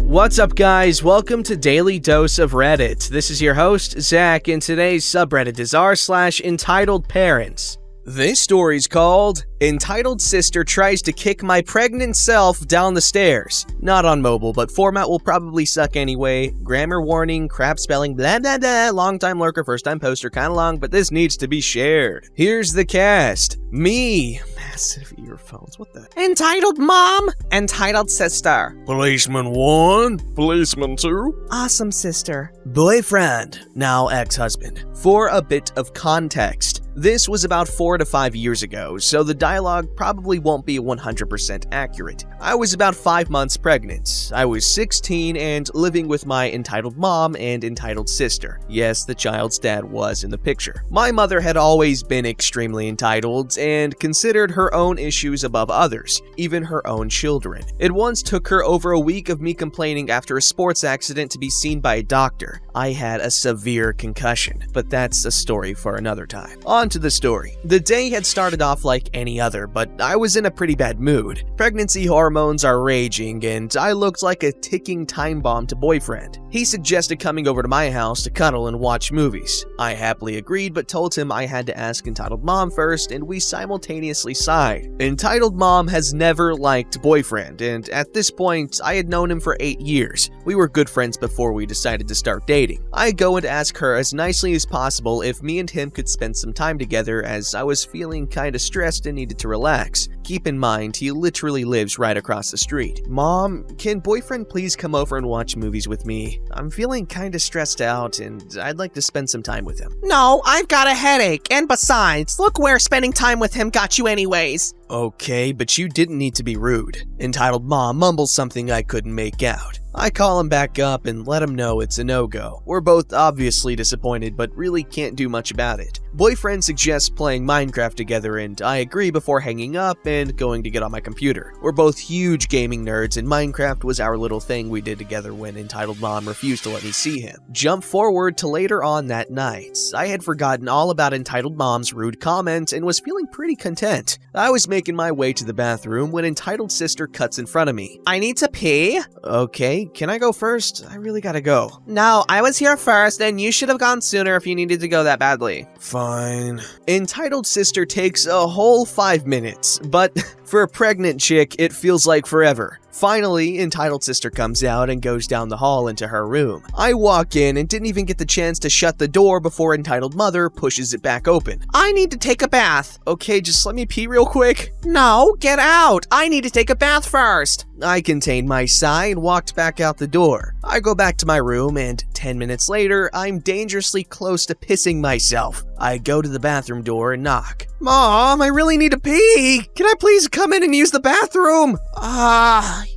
What's up, guys? Welcome to Daily Dose of Reddit. This is your host, Zach, and today's subreddit is r/EntitledParents. This story's called Entitled Sister Tries to Kick My Pregnant Self Down the Stairs. Not on mobile, but format will probably suck anyway. Grammar warning, crap spelling, blah blah blah, long time lurker, first time poster, kinda long, but this needs to be shared. Here's the cast. Me. Massive earphones, what the? Entitled Mom. Entitled Sister. Policeman 1, Policeman 2. Awesome Sister. Boyfriend, now ex-husband. For a bit of context, this was about 4 to 5 years ago, so the dialogue probably won't be 100% accurate. I was about 5 months pregnant. I was 16 and living with my entitled mom and entitled sister. Yes, the child's dad was in the picture. My mother had always been extremely entitled and considered her own issues above others, even her own children. It once took her over a week of me complaining after a sports accident to be seen by a doctor. I had a severe concussion, but that's a story for another time. On to the story. The day had started off like any other, but I was in a pretty bad mood. Pregnancy hormones are raging, and I looked like a ticking time bomb to boyfriend. He suggested coming over to my house to cuddle and watch movies. I happily agreed, but told him I had to ask entitled mom first, and we simultaneously sighed. Entitled mom has never liked boyfriend, and at this point, I had known him for 8 years. We were good friends before we decided to start dating. I go and ask her as nicely as possible if me and him could spend some time together, as I was feeling kinda stressed and needed to relax. Keep in mind, he literally lives right across the street. Mom, can boyfriend please come over and watch movies with me? I'm feeling kinda stressed out and I'd like to spend some time with him. No, I've got a headache, and besides, look where spending time with him got you anyways. Okay, but you didn't need to be rude. Entitled mom mumbles something I couldn't make out. I call him back up and let him know it's a no-go. We're both obviously disappointed, but really can't do much about it. Boyfriend suggests playing Minecraft together, and I agree before hanging up and going to get on my computer. We're both huge gaming nerds, and Minecraft was our little thing we did together when entitled mom refused to let me see him. Jump forward to later on that night. I had forgotten all about entitled mom's rude comment and was feeling pretty content. I was making my way to the bathroom when entitled sister cuts in front of me. I need to pee. Okay, can I go first? I really gotta go. No, I was here first, and you should have gone sooner if you needed to go that badly. Fine. Entitled sister takes a whole 5 minutes, but for a pregnant chick, it feels like forever. Finally, entitled sister comes out and goes down the hall into her room. I walk in and didn't even get the chance to shut the door before entitled mother pushes it back open. I need to take a bath. Okay, just let me pee real quick. No, get out. I need to take a bath first. I contained my sigh and walked back out the door. I go back to my room and 10 minutes later, I'm dangerously close to pissing myself. I go to the bathroom door and knock. Mom, I really need to pee. Can I please come in and use the bathroom?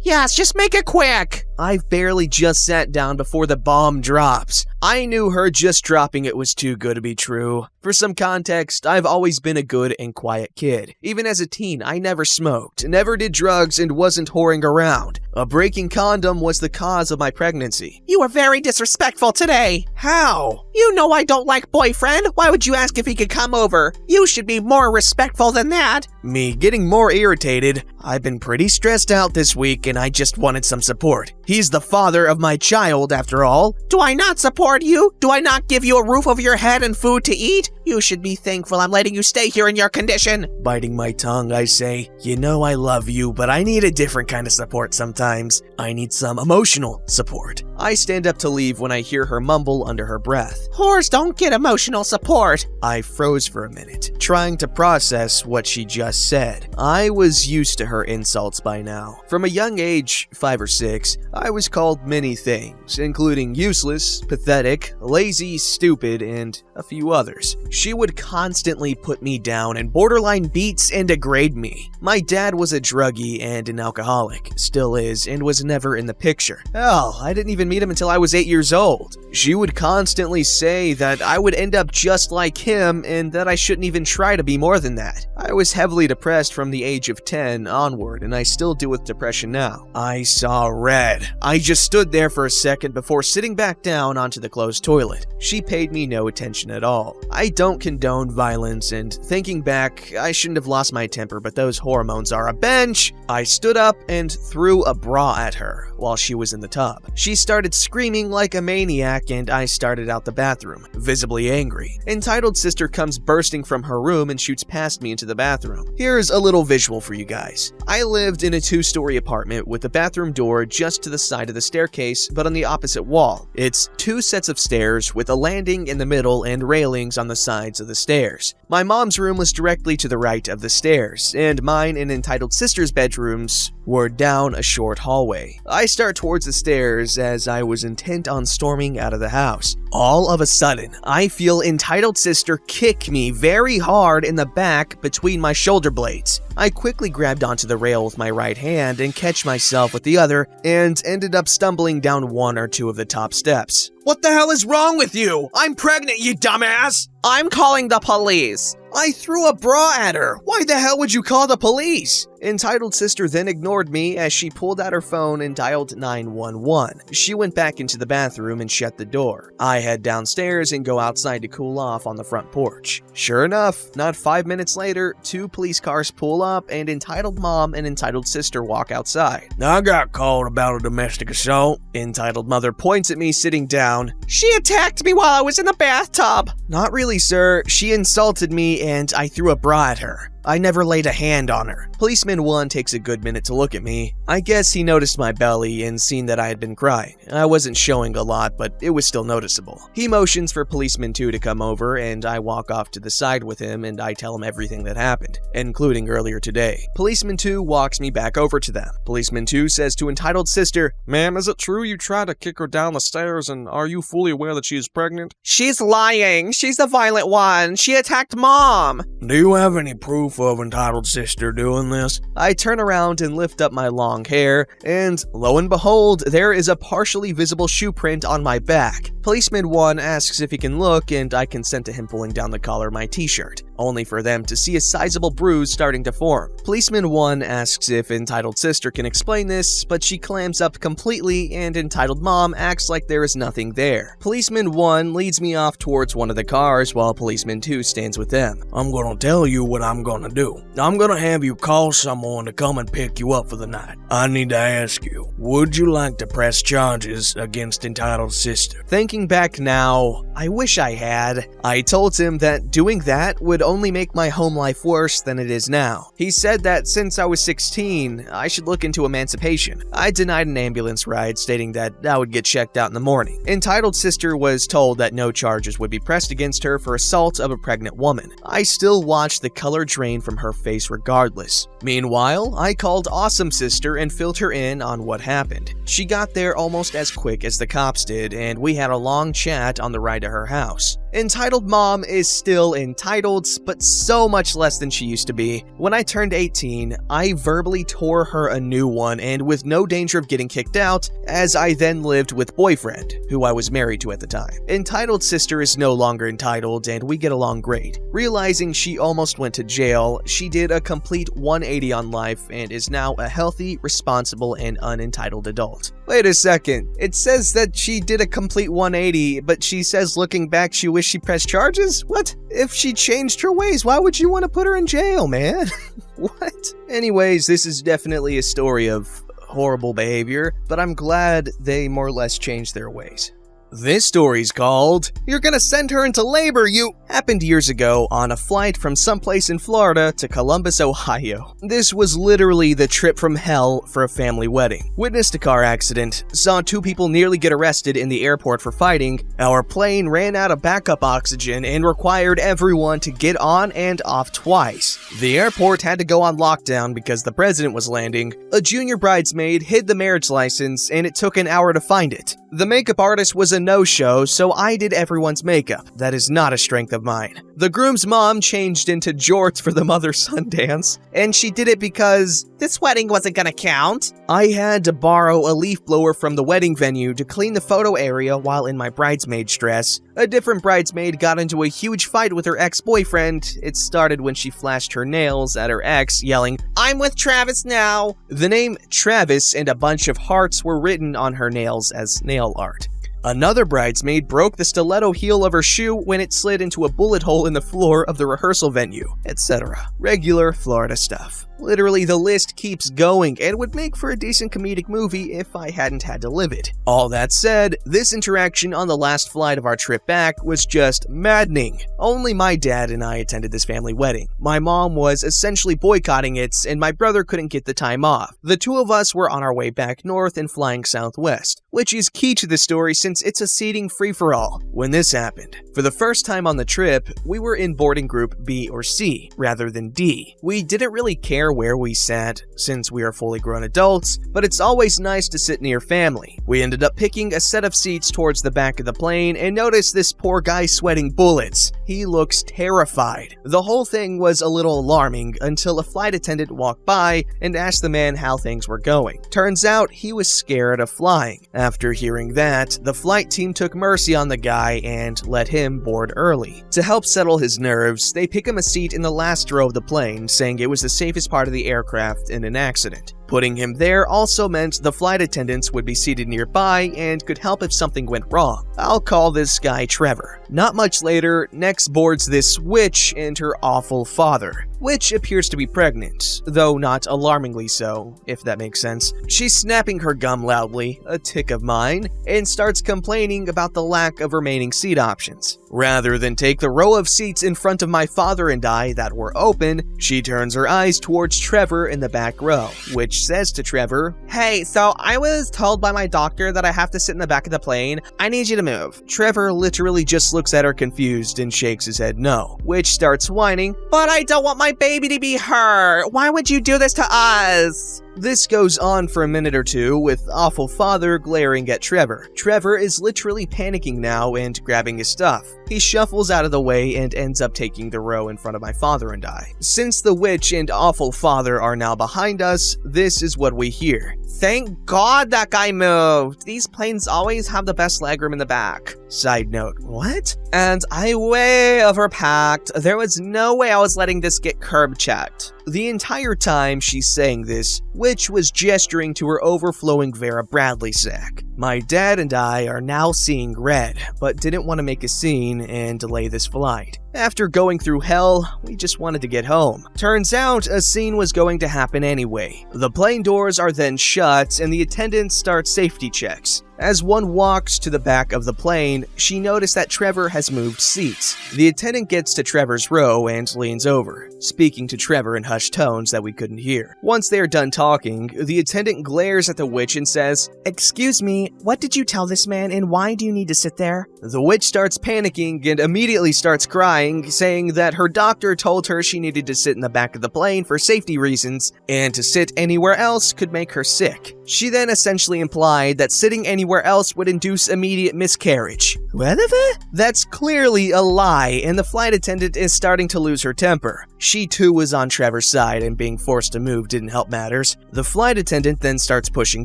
Yes, just make it quick. I've barely just sat down before the bomb drops. I knew her just dropping it was too good to be true. For some context, I've always been a good and quiet kid. Even as a teen, I never smoked, never did drugs, and wasn't whoring around. A breaking condom was the cause of my pregnancy. You were very disrespectful today. How? You know I don't like boyfriend. Why would you ask if he could come over? You should be more respectful than that. Me getting more irritated. I've been pretty stressed out this week and I just wanted some support. He's the father of my child, after all. Do I not support you? Do I not give you a roof over your head and food to eat? You should be thankful I'm letting you stay here in your condition. Biting my tongue, I say, you know I love you, but I need a different kind of support sometimes. I need some emotional support. I stand up to leave when I hear her mumble under her breath. Whores don't get emotional support. I froze for a minute, trying to process what she just said. I was used to her insults by now. From a young age, 5 or 6, I was called many things, including useless, pathetic, lazy, stupid, and a few others. She would constantly put me down and borderline beats and degrade me. My dad was a druggie and an alcoholic, still is, and was never in the picture. Hell, I didn't even meet him until I was 8 years old. She would constantly say that I would end up just like him and that I shouldn't even try to be more than that. I was heavily depressed from the age of 10 onward, and I still deal with depression now. I saw red. I just stood there for a second before sitting back down onto the closed toilet. She paid me no attention situation at all. I don't condone violence, and thinking back, I shouldn't have lost my temper, but those hormones are a bench. I stood up and threw a bra at her while she was in the tub. She started screaming like a maniac, and I started out the bathroom, visibly angry. Entitled sister comes bursting from her room and shoots past me into the bathroom. Here's a little visual for you guys. I lived in a 2-story apartment with the bathroom door just to the side of the staircase, but on the opposite wall. It's 2 sets of stairs with a landing in the middle and railings on the sides of the stairs. My mom's room was directly to the right of the stairs, and mine and Entitled sister's bedrooms were down a short hallway. I start towards the stairs as I was intent on storming out of the house. All of a sudden, I feel Entitled sister kick me very hard in the back between my shoulder blades. I quickly grabbed onto the rail with my right hand and catch myself with the other, and ended up stumbling down 1 or 2 of the top steps. What the hell is wrong with you? I'm pregnant, you dumbass! I'm calling the police. I threw a bra at her. Why the hell would you call the police? Entitled sister then ignored me as she pulled out her phone and dialed 911. She went back into the bathroom and shut the door. I head downstairs and go outside to cool off on the front porch. Sure enough, not 5 minutes later, 2 police cars pull up and Entitled mom and Entitled sister walk outside. I got called about a domestic assault. Entitled mother points at me sitting down. She attacked me while I was in the bathtub. Not really, sir. She insulted me and I threw a bra at her. I never laid a hand on her. Policeman 1 takes a good minute to look at me. I guess he noticed my belly and seen that I had been crying. I wasn't showing a lot, but it was still noticeable. He motions for Policeman 2 to come over, and I walk off to the side with him and I tell him everything that happened, including earlier today. Policeman 2 walks me back over to them. Policeman 2 says to Entitled sister, "Ma'am, is it true you tried to kick her down the stairs, and are you fully aware that she is pregnant?" She's lying. She's the violent one. She attacked Mom. Do you have any proof of Entitled sister doing this? I turn around and lift up my long hair, and lo and behold, there is a partially visible shoe print on my back. Policeman 1 asks if he can look, and I consent to him pulling down the collar of my t-shirt, only for them to see a sizable bruise starting to form. Policeman 1 asks if Entitled sister can explain this, but she clams up completely, and Entitled mom acts like there is nothing there. Policeman 1 leads me off towards one of the cars while Policeman 2 stands with them. "I'm gonna tell you what I'm gonna do. I'm gonna have you call someone to come and pick you up for the night. I need to ask you, would you like to press charges against Entitled sister?" Thinking back now, I wish I had. I told him that doing that would only make my home life worse than it is now. He said that since I was 16, I should look into emancipation. I denied an ambulance ride, stating that I would get checked out in the morning. Entitled sister was told that no charges would be pressed against her for assault of a pregnant woman. I still watched the color drain from her face regardless. Meanwhile, I called Awesome Sister and filled her in on what happened. She got there almost as quick as the cops did, and we had a long chat on the ride to her house. Entitled mom is still entitled, but so much less than she used to be. When I turned 18, I verbally tore her a new one, and with no danger of getting kicked out, as I then lived with boyfriend, who I was married to at the time. Entitled sister is no longer entitled, and we get along great. Realizing she almost went to jail, she did a complete 180 on life and is now a healthy, responsible, and unentitled adult. Wait a second, it says that she did a complete 180, but she says looking back she wished she pressed charges? What? If she changed her ways, why would you want to put her in jail, man? What? Anyways, this is definitely a story of horrible behavior, but I'm glad they more or less changed their ways. This story's called, "You're Gonna Send Her Into Labor, You..." Happened years ago on a flight from someplace in Florida to Columbus, Ohio. This was literally the trip from hell for a family wedding. Witnessed a car accident, saw 2 people nearly get arrested in the airport for fighting. Our plane ran out of backup oxygen and required everyone to get on and off twice. The airport had to go on lockdown because the president was landing. A junior bridesmaid hid the marriage license and it took an hour to find it. The makeup artist was a no-show, so I did everyone's makeup. That is not a strength of mine. The groom's mom changed into jorts for the mother-son dance, and she did it because this wedding wasn't gonna count. I had to borrow a leaf blower from the wedding venue to clean the photo area while in my bridesmaid's dress. A different bridesmaid got into a huge fight with her ex-boyfriend. It started when she flashed her nails at her ex, yelling, "I'm with Travis now." The name Travis and a bunch of hearts were written on her nails as nail art. Another bridesmaid broke the stiletto heel of her shoe when it slid into a bullet hole in the floor of the rehearsal venue, etc. Regular Florida stuff. Literally, the list keeps going and would make for a decent comedic movie if I hadn't had to live it. All that said, this interaction on the last flight of our trip back was just maddening. Only my dad and I attended this family wedding. My mom was essentially boycotting it, and my brother couldn't get the time off. The two of us were on our way back north and flying southwest, which is key to the story since it's a seating free-for-all. When this happened, for the first time on the trip, we were in boarding group B or C rather than D. We didn't really care where we sat since we are fully grown adults, but it's always nice to sit near family. We ended up picking a set of seats towards the back of the plane and noticed this poor guy sweating bullets. He looks terrified. The whole thing was a little alarming until a flight attendant walked by and asked the man how things were going. Turns out he was scared of flying. After hearing that, the flight team took mercy on the guy and let him board early. To help settle his nerves, they pick him a seat in the last row of the plane, saying it was the safest part of the aircraft in an accident. Putting him there also meant the flight attendants would be seated nearby and could help if something went wrong. I'll call this guy Trevor. Not much later, next boards this witch and her awful father, which appears to be pregnant, though not alarmingly so, if that makes sense. She's snapping her gum loudly, a tick of mine, and starts complaining about the lack of remaining seat options. Rather than take the row of seats in front of my father and I that were open, she turns her eyes towards Trevor in the back row, which says to Trevor, "Hey, so I was told by my doctor that I have to sit in the back of the plane. I need you to move." Trevor literally just looks at her confused and shakes his head no, which starts whining, "But I don't want my baby to be hurt. Why would you do this to us?" This goes on for a minute or two, with awful father glaring at Trevor. Trevor is literally panicking now and grabbing his stuff. He shuffles out of the way and ends up taking the row in front of my father and I. Since the witch and awful father are now behind us, this is what we hear. "Thank God that guy moved. These planes always have the best legroom in the back." Side note, what? "And I way overpacked. There was no way I was letting this get curb checked." The entire time she's saying this, Witch was gesturing to her overflowing Vera Bradley sack. My dad and I are now seeing red, but didn't want to make a scene and delay this flight. After going through hell, we just wanted to get home. Turns out, a scene was going to happen anyway. The plane doors are then shut and the attendants start safety checks. As one walks to the back of the plane, she noticed that Trevor has moved seats. The attendant gets to Trevor's row and leans over, speaking to Trevor in hushed tones that we couldn't hear. Once they are done talking, the attendant glares at the witch and says, "Excuse me, what did you tell this man and why do you need to sit there?" The witch starts panicking and immediately starts crying, saying that her doctor told her she needed to sit in the back of the plane for safety reasons, and to sit anywhere else could make her sick. She then essentially implied that sitting anywhere else would induce immediate miscarriage. Whatever? That's clearly a lie, and the flight attendant is starting to lose her temper. She too was on Trevor's side, and being forced to move didn't help matters. The flight attendant then starts pushing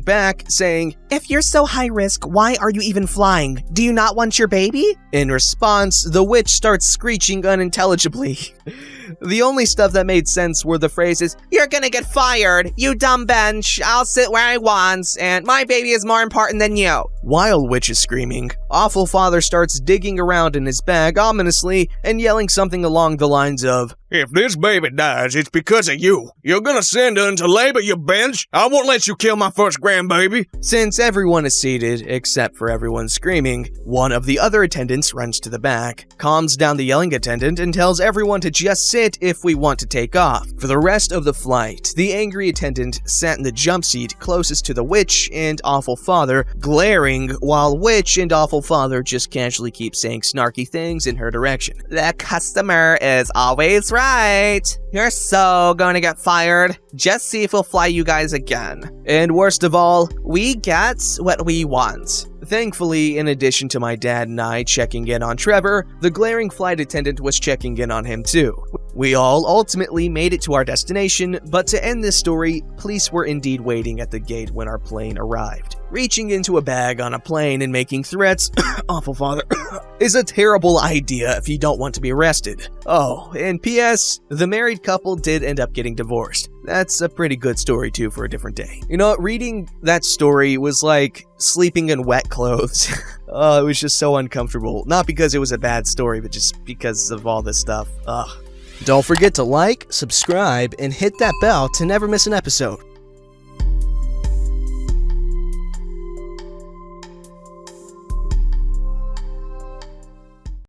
back, saying, "If you're so high risk, why are you even flying? Do you not want your baby?" In response, the witch starts screeching unintelligibly. The only stuff that made sense were the phrases, "You're gonna get fired, you dumb bench, I'll sit where I want, and my baby is more important than you." While Witch is screaming, Awful Father starts digging around in his bag ominously and yelling something along the lines of, "If this baby dies, it's because of you. You're gonna send her into labor, you bench. I won't let you kill my first grandbaby." Since everyone is seated, except for everyone screaming, one of the other attendants runs to the back, calms down the yelling attendant, and tells everyone to just sit if we want to take off. For the rest of the flight, the angry attendant sat in the jump seat closest to the witch and Awful Father, glaring, while Witch and Awful Father just casually keep saying snarky things in her direction. "The customer is always right. You're so gonna get fired. Just see if we'll fly you guys again. And worst of all, we get what we want." Thankfully, in addition to my dad and I checking in on Trevor, the glaring flight attendant was checking in on him too. We all ultimately made it to our destination, but to end this story, police were indeed waiting at the gate when our plane arrived. Reaching into a bag on a plane and making threats, awful father, is a terrible idea if you don't want to be arrested. Oh, and P.S., the married couple did end up getting divorced. That's a pretty good story too for a different day. You know, reading that story was like sleeping in wet clothes. Oh, it was just so uncomfortable. Not because it was a bad story, but just because of all this stuff. Ugh. Don't forget to like, subscribe, and hit that bell to never miss an episode.